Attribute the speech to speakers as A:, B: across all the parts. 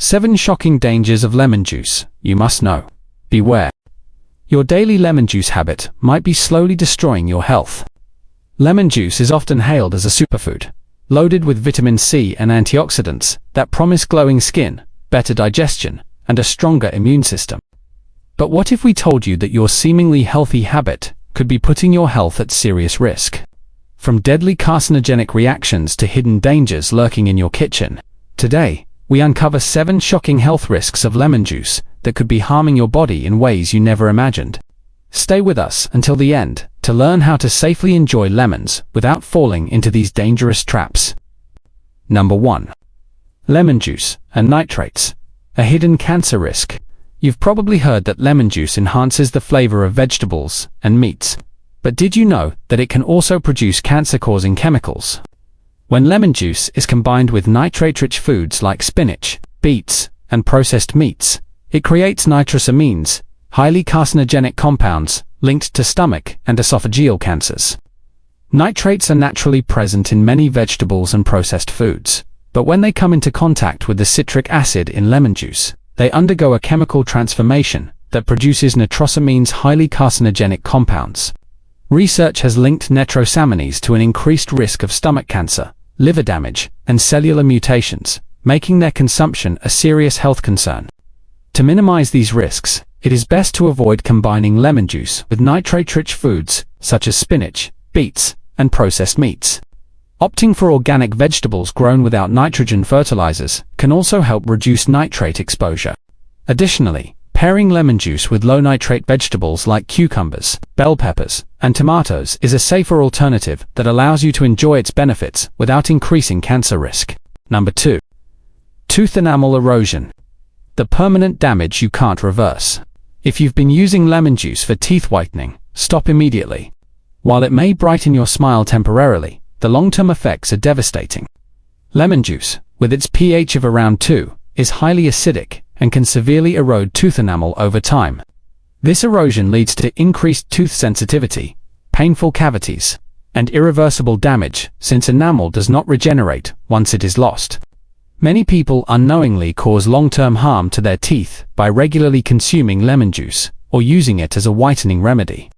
A: 7 shocking dangers of lemon juice you must know. Beware. Your daily lemon juice habit might be slowly destroying your health. Lemon juice is often hailed as a superfood, loaded with vitamin C and antioxidants that promise glowing skin, better digestion, and a stronger immune system. But what if we told you that your seemingly healthy habit could be putting your health at serious risk? From deadly carcinogenic reactions to hidden dangers lurking in your kitchen, today, we uncover 7 shocking health risks of lemon juice that could be harming your body in ways you never imagined. Stay with us until the end to learn how to safely enjoy lemons without falling into these dangerous traps. Number 1. Lemon juice and nitrates. A hidden cancer risk. You've probably heard that lemon juice enhances the flavor of vegetables and meats. But did you know that it can also produce cancer-causing chemicals? When lemon juice is combined with nitrate-rich foods like spinach, beets, and processed meats, it creates nitrosamines, highly carcinogenic compounds linked to stomach and esophageal cancers. Nitrates are naturally present in many vegetables and processed foods, but when they come into contact with the citric acid in lemon juice, they undergo a chemical transformation that produces nitrosamines, highly carcinogenic compounds. Research has linked nitrosamines to an increased risk of stomach cancer, liver damage, and cellular mutations, making their consumption a serious health concern. To minimize these risks, it is best to avoid combining lemon juice with nitrate-rich foods such as spinach, beets, and processed meats. Opting for organic vegetables grown without nitrogen fertilizers can also help reduce nitrate exposure. Additionally, pairing lemon juice with low-nitrate vegetables like cucumbers, bell peppers, and tomatoes is a safer alternative that allows you to enjoy its benefits without increasing cancer risk. Number 2. Tooth enamel erosion. The permanent damage you can't reverse. If you've been using lemon juice for teeth whitening, stop immediately. While it may brighten your smile temporarily, the long-term effects are devastating. Lemon juice, with its pH of around 2, is highly acidic and can severely erode tooth enamel over time. This erosion leads to increased tooth sensitivity, painful cavities, and irreversible damage since enamel does not regenerate once it is lost. Many people unknowingly cause long-term harm to their teeth by regularly consuming lemon juice or using it as a whitening remedy.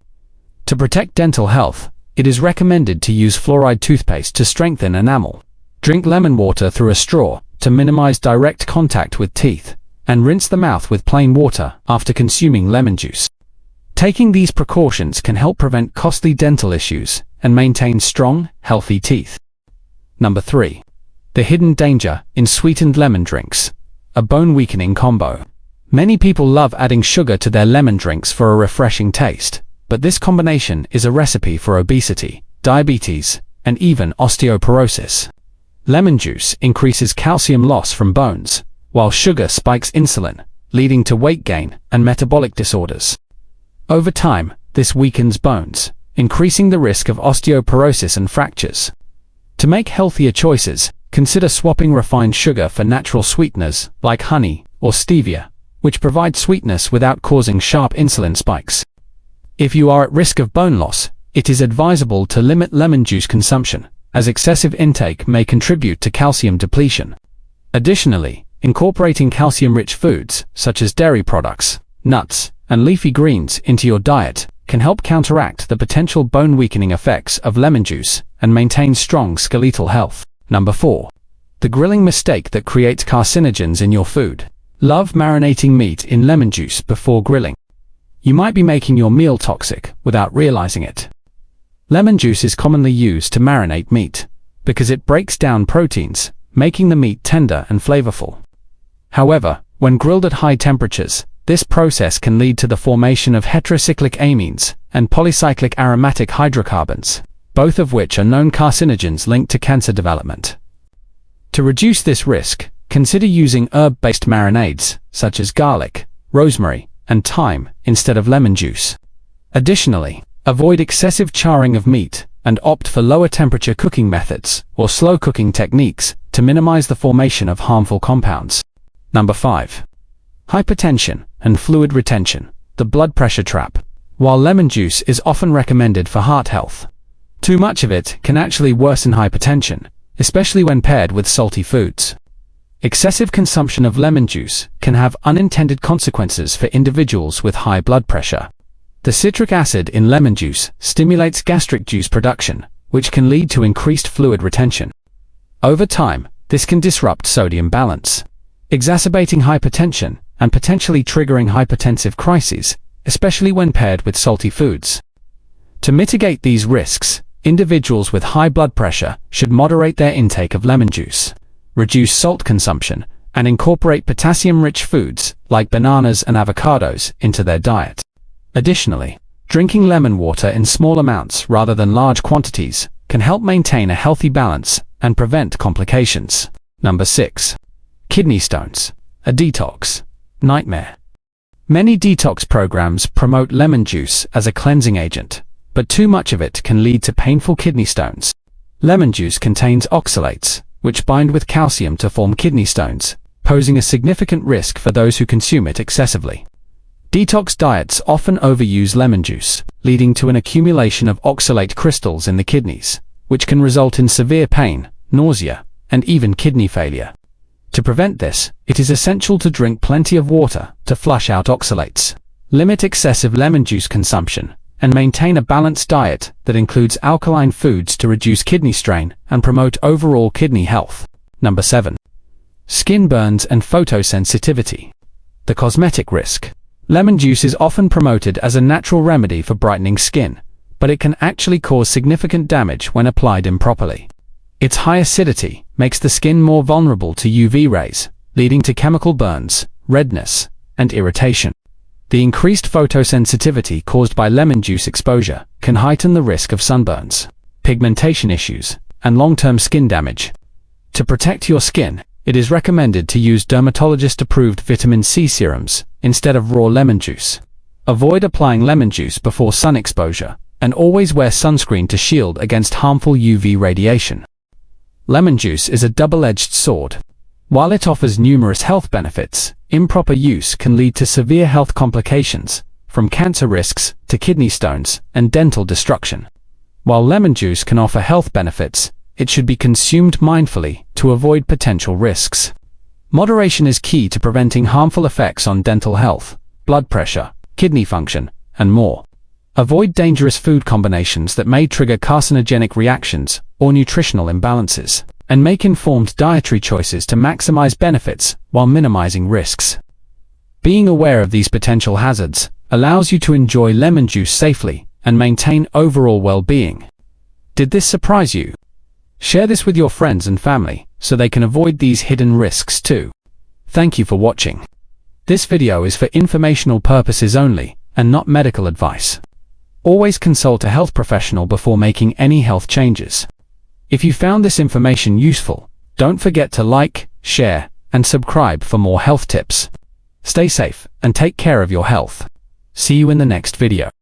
A: To protect dental health, it is recommended to use fluoride toothpaste to strengthen enamel. Drink lemon water through a straw to minimize direct contact with teeth, and rinse the mouth with plain water after consuming lemon juice. Taking these precautions can help prevent costly dental issues and maintain strong, healthy teeth. Number 3. The hidden danger in sweetened lemon drinks. A bone-weakening combo. Many people love adding sugar to their lemon drinks for a refreshing taste, but this combination is a recipe for obesity, diabetes, and even osteoporosis. Lemon juice increases calcium loss from bones, while sugar spikes insulin, leading to weight gain and metabolic disorders. Over time, this weakens bones, increasing the risk of osteoporosis and fractures. To make healthier choices, consider swapping refined sugar for natural sweeteners like honey or stevia, which provide sweetness without causing sharp insulin spikes. If you are at risk of bone loss, it is advisable to limit lemon juice consumption, as excessive intake may contribute to calcium depletion. Additionally, incorporating calcium-rich foods, such as dairy products, nuts, and leafy greens into your diet can help counteract the potential bone-weakening effects of lemon juice and maintain strong skeletal health. Number 4. The grilling mistake that creates carcinogens in your food. Love marinating meat in lemon juice before grilling. You might be making your meal toxic without realizing it. Lemon juice is commonly used to marinate meat because it breaks down proteins, making the meat tender and flavorful. However, when grilled at high temperatures, this process can lead to the formation of heterocyclic amines and polycyclic aromatic hydrocarbons, both of which are known carcinogens linked to cancer development. To reduce this risk, consider using herb-based marinades, such as garlic, rosemary, and thyme, instead of lemon juice. Additionally, avoid excessive charring of meat and opt for lower temperature cooking methods or slow cooking techniques to minimize the formation of harmful compounds. Number 5. Hypertension and fluid retention. The blood pressure trap. While lemon juice is often recommended for heart health, too much of it can actually worsen hypertension, especially when paired with salty foods. Excessive consumption of lemon juice can have unintended consequences for individuals with high blood pressure. The citric acid in lemon juice stimulates gastric juice production, which can lead to increased fluid retention. Over time, this can disrupt sodium balance, exacerbating hypertension and potentially triggering hypertensive crises, especially when paired with salty foods. To mitigate these risks, individuals with high blood pressure should moderate their intake of lemon juice, reduce salt consumption, and incorporate potassium-rich foods like bananas and avocados into their diet. Additionally, drinking lemon water in small amounts rather than large quantities can help maintain a healthy balance and prevent complications. Number 6. Kidney stones. A detox nightmare. Many detox programs promote lemon juice as a cleansing agent, but too much of it can lead to painful kidney stones. Lemon juice contains oxalates, which bind with calcium to form kidney stones, posing a significant risk for those who consume it excessively. Detox diets often overuse lemon juice, leading to an accumulation of oxalate crystals in the kidneys, which can result in severe pain, nausea, and even kidney failure. To prevent this, it is essential to drink plenty of water to flush out oxalates, limit excessive lemon juice consumption, and maintain a balanced diet that includes alkaline foods to reduce kidney strain and promote overall kidney health. Number 7. Skin burns and photosensitivity. The cosmetic risk. Lemon juice is often promoted as a natural remedy for brightening skin, but it can actually cause significant damage when applied improperly. Its high acidity makes the skin more vulnerable to UV rays, leading to chemical burns, redness, and irritation. The increased photosensitivity caused by lemon juice exposure can heighten the risk of sunburns, pigmentation issues, and long-term skin damage. To protect your skin, it is recommended to use dermatologist-approved vitamin C serums instead of raw lemon juice. Avoid applying lemon juice before sun exposure, and always wear sunscreen to shield against harmful UV radiation. Lemon juice is a double-edged sword. While it offers numerous health benefits, improper use can lead to severe health complications, from cancer risks to kidney stones and dental destruction. While lemon juice can offer health benefits, it should be consumed mindfully to avoid potential risks. Moderation is key to preventing harmful effects on dental health, blood pressure, kidney function, and more. Avoid dangerous food combinations that may trigger carcinogenic reactions or nutritional imbalances, and make informed dietary choices to maximize benefits while minimizing risks. Being aware of these potential hazards allows you to enjoy lemon juice safely and maintain overall well-being. Did this surprise you? Share this with your friends and family so they can avoid these hidden risks too. Thank you for watching. This video is for informational purposes only and not medical advice. Always consult a health professional before making any health changes. If you found this information useful, don't forget to like, share, and subscribe for more health tips. Stay safe and take care of your health. See you in the next video.